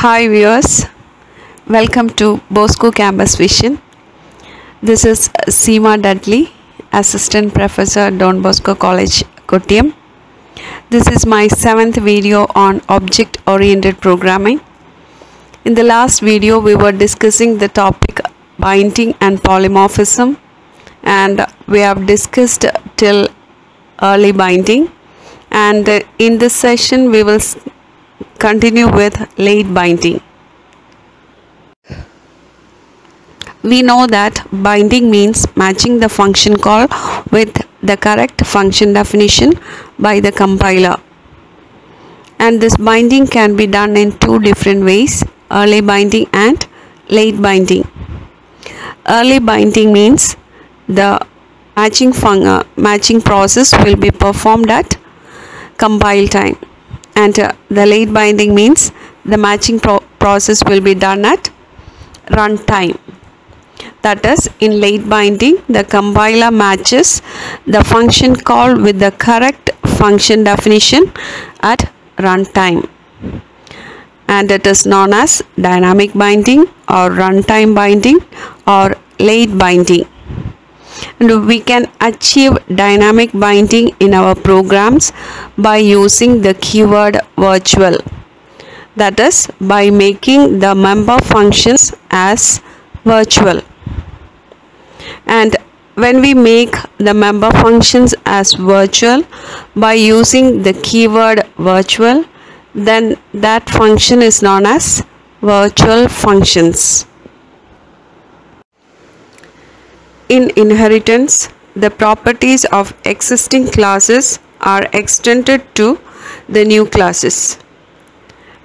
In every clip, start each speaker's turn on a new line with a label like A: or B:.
A: Hi viewers, welcome to Bosco Campus Vision. This is Seema Dudley, Assistant Professor, Don Bosco College, Kottayam. This is my 7th video on object-oriented programming. In the last video, we were discussing the topic binding and polymorphism, and we have discussed till early binding. And in this session, we will continue with late binding. We know that binding means matching the function call with the correct function definition by the compiler. And this binding can be done in two different ways, early binding and late binding. Early binding means the matching process will be performed at compile time. And the late binding means the matching process will be done at runtime. That is, in late binding, the compiler matches the function call with the correct function definition at runtime. And it is known as dynamic binding or runtime binding or late binding. And we can achieve dynamic binding in our programs by using the keyword virtual. That is, by making the member functions as virtual. And when we make the member functions as virtual by using the keyword virtual, then that function is known as virtual functions. In inheritance, the properties of existing classes are extended to the new classes.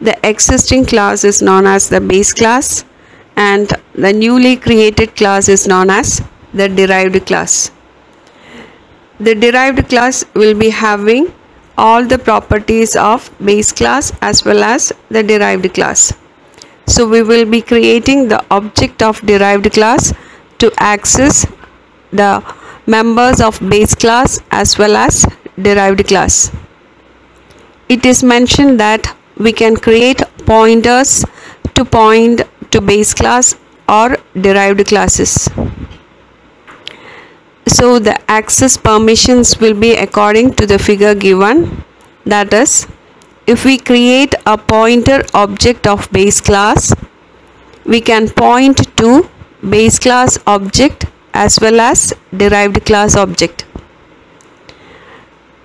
A: The existing class is known as the base class, and the newly created class is known as the derived class. The derived class will be having all the properties of base class as well as the derived class. So we will be creating the object of derived class to access the members of base class as well as derived class. It is mentioned that we can create pointers to point to base class or derived classes. So the access permissions will be according to the figure given. That is, if we create a pointer object of base class, we can point to base class object as well as derived class object.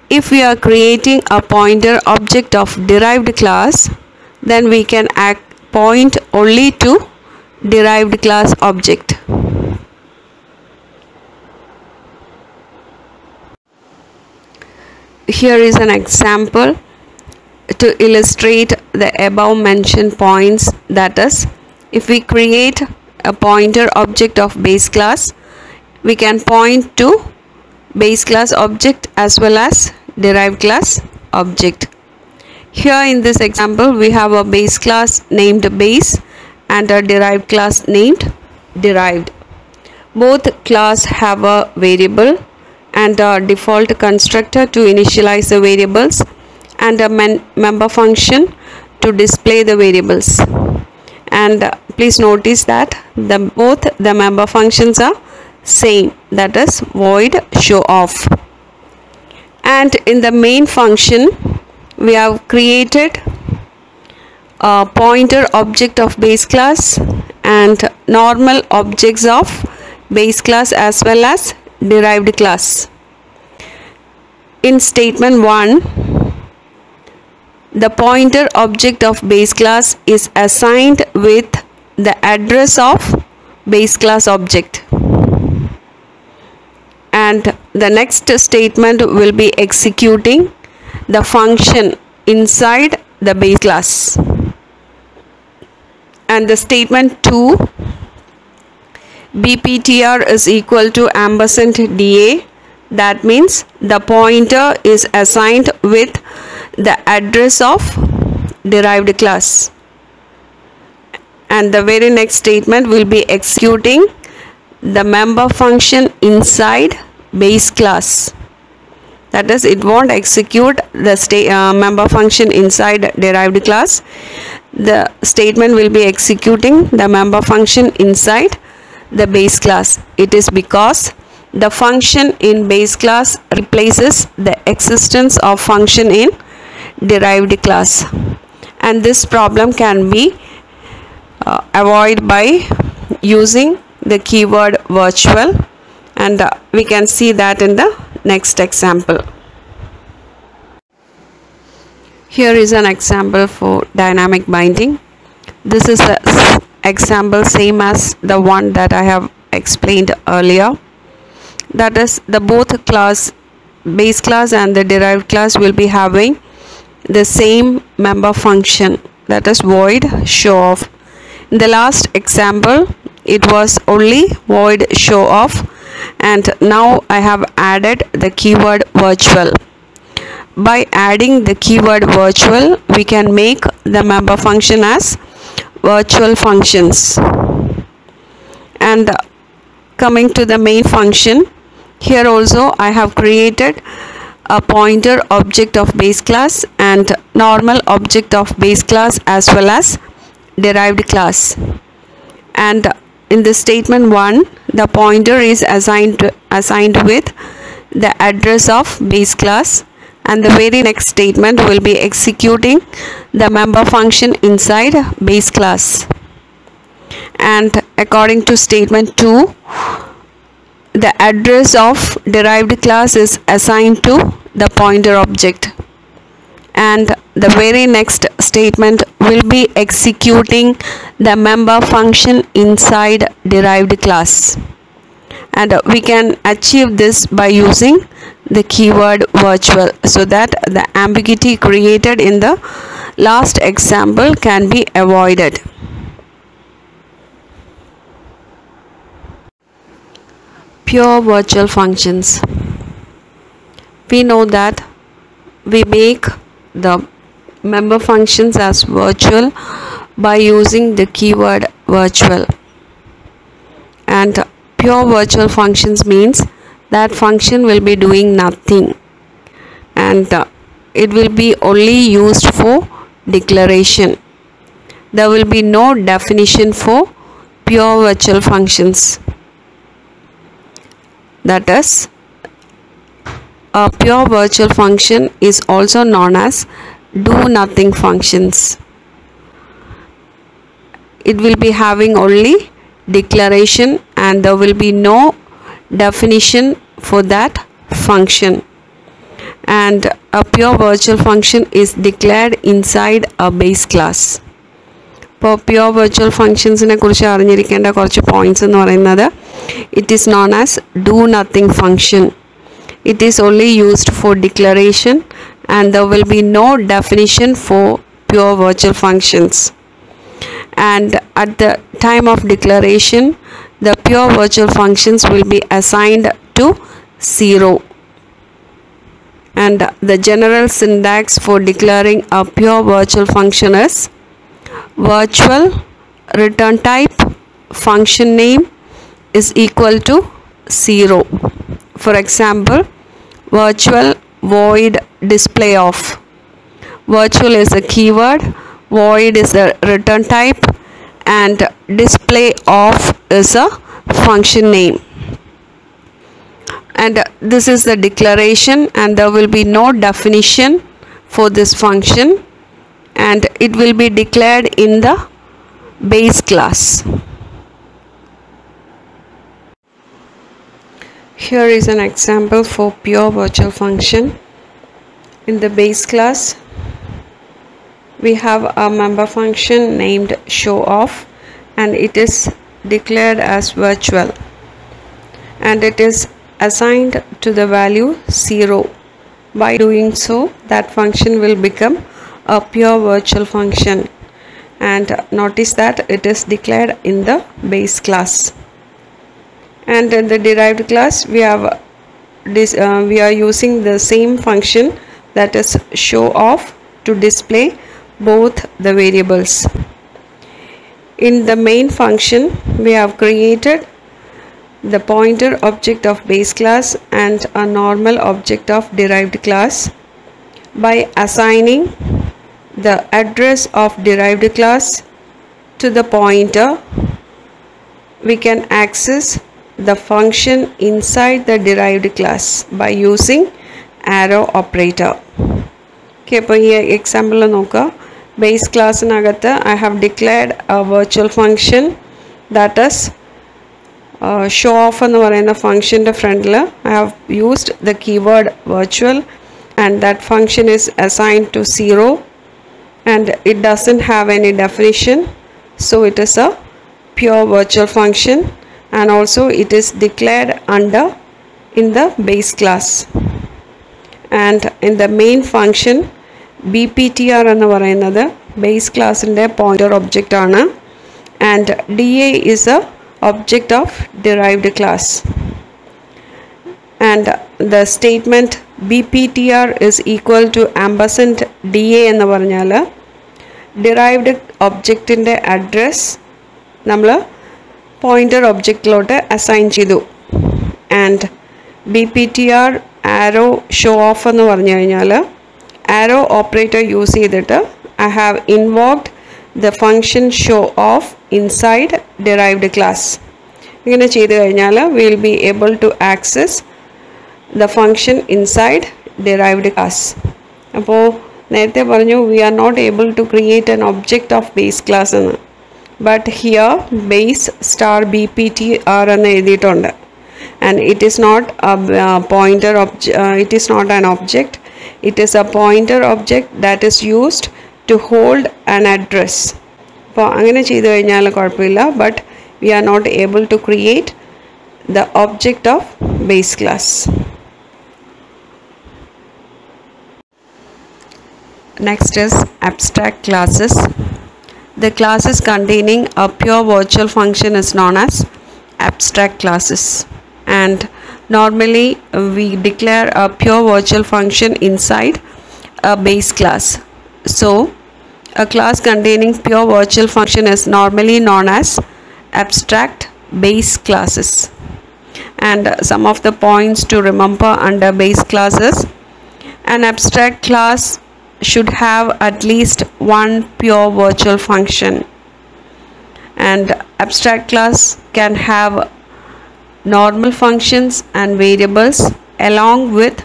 A: If we are creating a pointer object of derived class, then we can point only to derived class object. Here is an example to illustrate the above mentioned points. That is, if we create a pointer object of base class, we can point to base class object as well as derived class object. Here in this example, we have a base class named base and a derived class named derived. Both class have a variable and a default constructor to initialize the variables and a member function to display the variables. And please notice that both the member functions are same, that is void show off. And in the main function, we have created a pointer object of base class and normal objects of base class as well as derived class. In statement 1, the pointer object of base class is assigned with the address of base class object. And the next statement will be executing the function inside the base class. And the statement 2, bptr is equal to &da. That means the pointer is assigned with the address of derived class. And the very next statement will be executing the member function inside base class. That is, it won't execute the member function inside derived class. the statement will be executing the member function inside the base class. It is because the function in base class replaces the existence of function in derived class, and this problem can be avoided by using the keyword virtual, and we can see that in the next example. Here is an example for dynamic binding. This is an example same as the one that I have explained earlier. That is, the both class, base class and the derived class, will be having the same member function, that is void showoff. In the last example it was only void showoff, and now I have added the keyword virtual. By adding the keyword virtual, we can make the member function as virtual functions. And coming to the main function, here also I have created a pointer object of base class and normal object of base class as well as derived class. And in the statement 1, the pointer is assigned with the address of base class, and the very next statement will be executing the member function inside base class. And according to statement 2, the address of derived class is assigned to the pointer object, and the very next statement will be executing the member function inside derived class. And we can achieve this by using the keyword virtual, so that the ambiguity created in the last example can be avoided. Pure virtual functions. We know that we make the member functions as virtual by using the keyword virtual. And pure virtual functions means that function will be doing nothing, and it will be only used for declaration. There will be no definition for pure virtual functions. That is, a pure virtual function is also known as do nothing functions. It will be having only declaration, and there will be no definition for that function. And a pure virtual function is declared inside a base class. For pure virtual functions നെ കുറിച്ച് അറിഞ്ഞിരിക്കേണ്ട കുറച്ച് points എന്ന് പറയുന്നത്, it is known as do nothing function. It is only used for declaration, and there will be no definition for pure virtual functions. And at the time of declaration, the pure virtual functions will be assigned to 0. And the general syntax for declaring a pure virtual function is virtual return type function name is equal to 0. For example, virtual void display of. Virtual is a keyword, void is a return type, and display of is a function name. And this is the declaration, and there will be no definition for this function, and it will be declared in the base class. Here is an example for pure virtual function. In the base class, we have a member function named showOff, and it is declared as virtual, and it is assigned to the value 0. By doing so, that function will become a pure virtual function, and notice that it is declared in the base class. And in the derived class, we are using the same function, that is showOff, to display both the variables. In the main function, we have created the pointer object of base class and a normal object of derived class by assigning the address of derived class to the pointer, we can access the function inside the derived class by using arrow operator. Okay, so here example noka base class nagatta I have declared a virtual function that is show off ennu parayna function de front la I have used the keyword virtual, and that function is assigned to 0 and it doesn't have any definition, so it is a pure virtual function, and also it is declared in the base class. And in the main function bptr ennu parayunnathu base class inde pointer object aanu, and da is a object of derived class, and the statement bptr is equal to ampersand da ennu paranjal derived object inde address നമ്മൾ pointer object ലോട്ട് assign ചെയ്തു. and bptr arrow show off എന്ന് പറഞ്ഞു കഴിഞ്ഞാൽ arrow operator use ചെയ്തിട്ട് I have invoked the function show off inside derived class. ഇങ്ങനെ ചെയ്തു കഴിഞ്ഞാൽ we will be able to access the function inside derived class. അപ്പോൾ നേരത്തെ പറഞ്ഞു we are not able to create an object of base class എന്ന്, but here base star bptr എന്ന് എഴുതിയിട്ടുണ്ട്, and it is not a pointer it is not an object, it is a pointer object that is used to hold an address. അപ്പോൾ അങ്ങനെ ചെയ്തു കഴിഞ്ഞാൽ കുഴപ്പമില്ല, but we are not able to create the object of base class. Next is abstract classes. The classes containing a pure virtual function is known as abstract classes, and normally we declare a pure virtual function inside a base class. So a class containing pure virtual function is normally known as abstract base classes. And some of the points to remember under base classes: an abstract class should have at least one pure virtual function, and abstract class can have normal functions and variables along with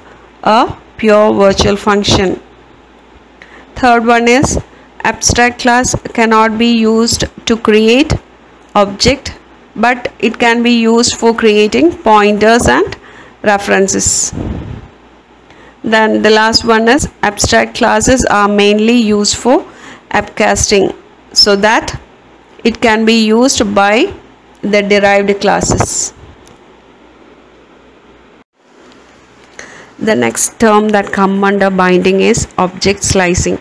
A: a pure virtual function. Third one is abstract class cannot be used to create object, but it can be used for creating pointers and references. Then the last one is abstract classes are mainly used for appcasting, so that it can be used by the derived classes. The next term that come under binding is object slicing.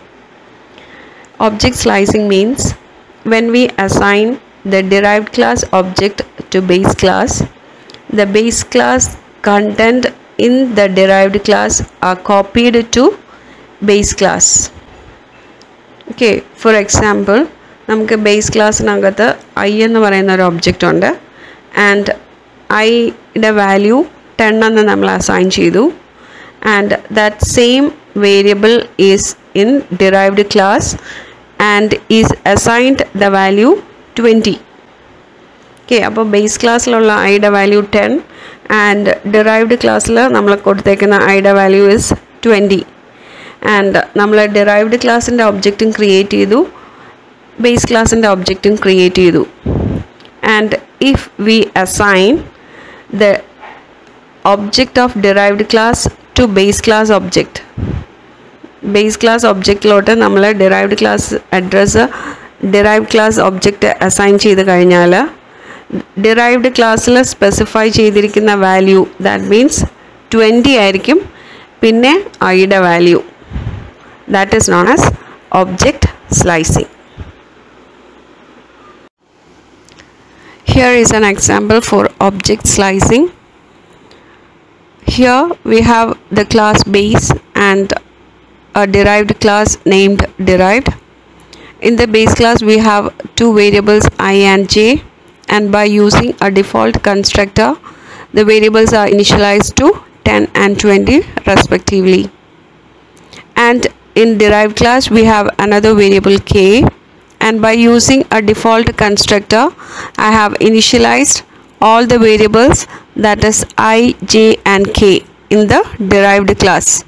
A: Object slicing means when we assign the derived class object to base class, the base class content in the derived class are copied to base class. Okay, for example, നമുക്ക് base ക്ലാസ്സിനകത്ത് I എന്ന് പറയുന്ന ഒരു object ഉണ്ട്, and ഐയുടെ value 10 എന്ന് നമ്മൾ assign ചെയ്തു, and that same variable is in derived class and is assigned the value 20. Okay, അപ്പോൾ ബേസ് ക്ലാസ്സിലുള്ള ഐയുടെ വാല്യൂ 10 ആൻഡ് ഡിറൈവ്ഡ് ക്ലാസ്സിൽ നമ്മൾ കൊടുത്തേക്കുന്ന ഐയുടെ വാല്യൂ ഇസ് 20, ആൻഡ് നമ്മൾ ഡിറൈവ്ഡ് ക്ലാസ്സിൻ്റെ ഒബ്ജക്റ്റും ക്രിയേറ്റ് ചെയ്തു, base class and object create ചെയ്തു. And if we assign the object of derived class to base class object, base class object ലോട്ട് നമ്മൾ derived class address derived class object assign ചെയ്ത് കഴിഞ്ഞാൽ derived classൽ specify ചെയ്തിരിക്കുന്ന value, that means 20 ആയിരിക്കും പിന്നെ ഐയുടെ value. That is known as object slicing. Here is an example for object slicing. Here we have the class base and a derived class named derived. In the base class we have two variables I and j, and by using a default constructor the variables are initialized to 10 and 20 respectively. And in derived class we have another variable k, and by using a default constructor I have initialized all the variables, that is I, j and k, in the derived class.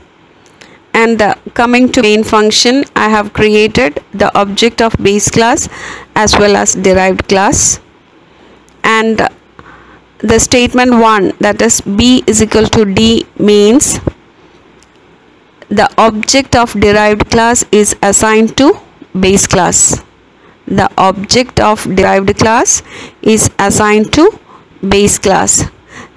A: And coming to main function, I have created the object of base class as well as derived class. And the statement 1, that is b is equal to d, means the object of derived class is assigned to base class. The object of derived class is assigned to base class.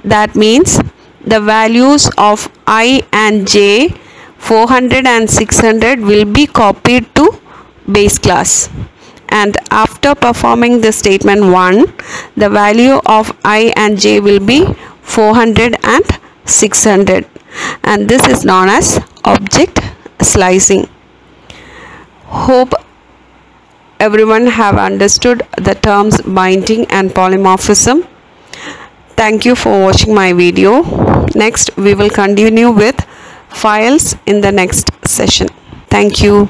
A: That means the values of I and j, 400 and 600, will be copied to base class. And after performing the statement 1, the value of I and j will be 400 and 600, and this is known as object slicing. Hope everyone have understood the terms binding and polymorphism. Thank you for watching my video. Next we will continue with files in the next session. Thank you.